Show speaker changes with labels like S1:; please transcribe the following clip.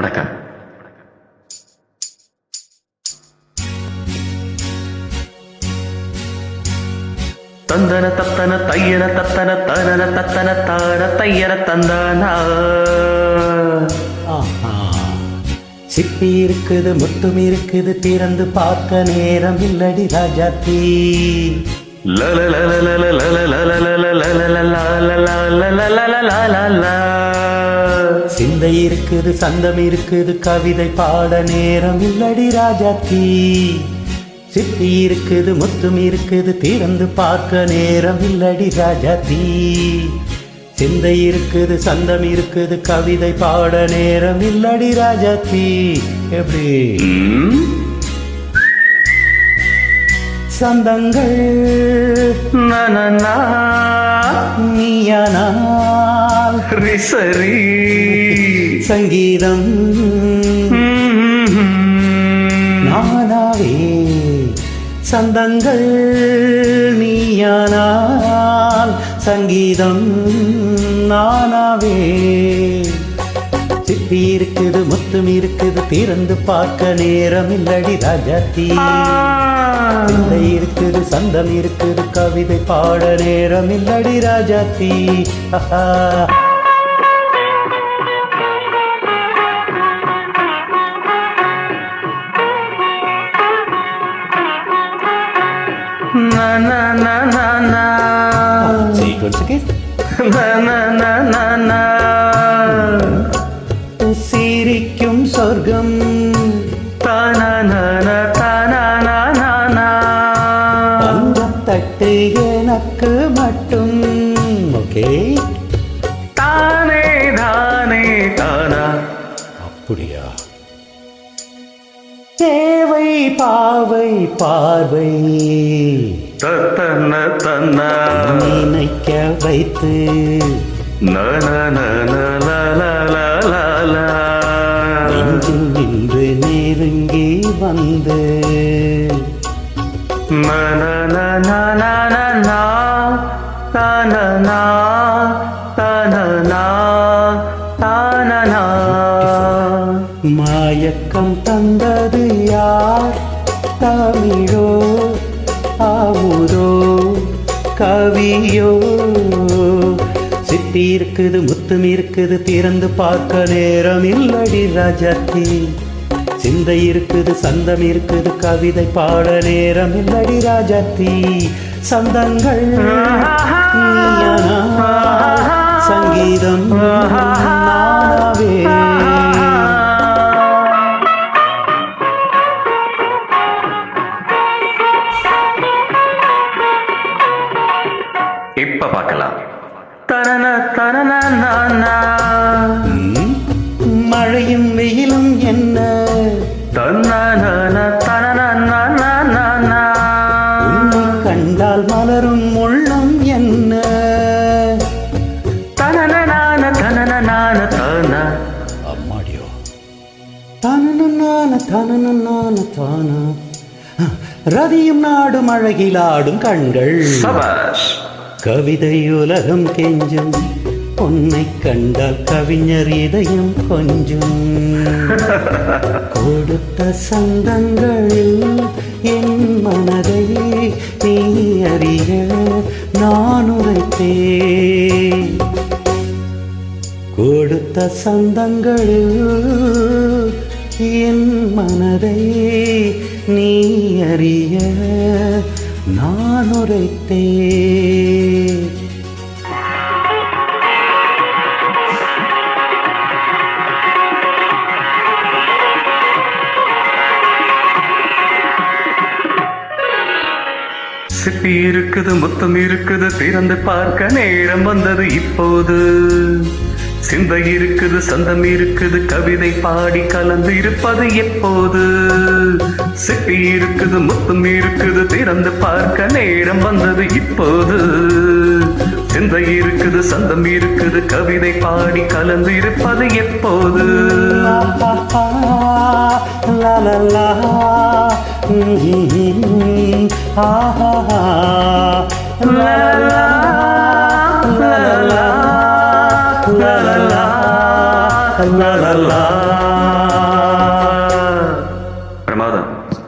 S1: வணக்கம். தந்தன தத்தன தையன தத்தன தனன தத்தன தான தையன தந்தானா.
S2: சிப்பி இருக்குது, முத்தும் இருக்குது, திறந்து பார்க்க நேரம் இல்லடி ராஜாத்தி. சிந்தை இருக்குது, சந்தம் இருக்குது, கவிதை பாட நேரம் இல்லடி ராஜாத்தி. சிப்பி இருக்குது, முத்தும் இருக்குது, திறந்து பார்க்க நேரம் இல்லடி ராஜாத்தி. சிந்தை இருக்குது, சந்தம் இருக்குது, கவிதை பாட நேரம் இல்லடி ராஜாத்தி. எப்படி சந்தங்கள் நீயானால்
S1: சரி
S2: சங்கீதம் நானாவே. சந்தங்கள் நீயானால் சங்கீதம் நானாவே. சிப்பி இருக்குது, முத்தும் இருக்குது, திறந்து பார்க்க நேரம் இல்லடி ராஜாத்தி. சிந்தை இருக்குது, சந்தம் இருக்குது, கவிதை பாட நேரம் இல்லடி ராஜாத்தி. சிரிக்கும் சொர்க்கம் தட்டு எனக்கு மட்டும். ஓகே
S1: தானே தானே தானா.
S2: அப்படியா? தேவை பாவை பார்வை
S1: தத்தன தன்னா
S2: நினைக்க வைத்து நெஞ்சில் நின்று நெருங்கி வந்து மயக்கம் தந்தது யார்? தமிழோ ஆவுதோ கவியோ? சிப்பி இருக்குது, முத்தும் இருக்குது, திறந்து பார்க்க நேரம் இல்லடி ராஜாத்தி. சிந்தை இருக்குது, சந்தம் இருக்குது, கவிதை பாட நேரம் இல்லடி ராஜாத்தி. சந்தங்கள் சங்கீதம் நானாவே.
S1: இப்ப பார்க்கலாம். தனன தனன நானா.
S2: மழையும் வெயிலும் என்ன
S1: தனன தனன நானா.
S2: உன்னை கண்டால் மலரும் உள்ளம் என்ன
S1: தனன நான தனன நான தானா.
S2: அம்மாடியோ தான தான தானா. ரதியும் நாடும் அழகிலாடும் கண்கள்
S1: சபாஷ்.
S2: கவிதை உலகம் கெஞ்சும் உன்னை கண்டால் கவிஞர் இதயம் கொஞ்சம். கொடுத்த சந்தங்களில் என் மனதை நீ அறிய நான் உரைத்தேன். கொடுத்த சந்தங்களில் என் மனதை நீ அறிய நான் உரைத்தேன்.
S1: சிப்பி இருக்குது, முத்தம் இருக்குது, திறந்து பார்க்க நேரம் வந்தது இப்போது. சிந்தை இருக்குது, சந்தம் இருக்குது, கவிதை பாடி கலந்து இருப்பது எப்போது. சிப்பி இருக்குது, முத்தம் இருக்குது, திறந்து பார்க்க நேரம் வந்தது இப்போது. சிந்தை இருக்குது, சந்தம் இருக்குது, கவிதை பாடி கலந்து இருப்பது எப்போது.
S2: la la la
S1: பிரமாதம்.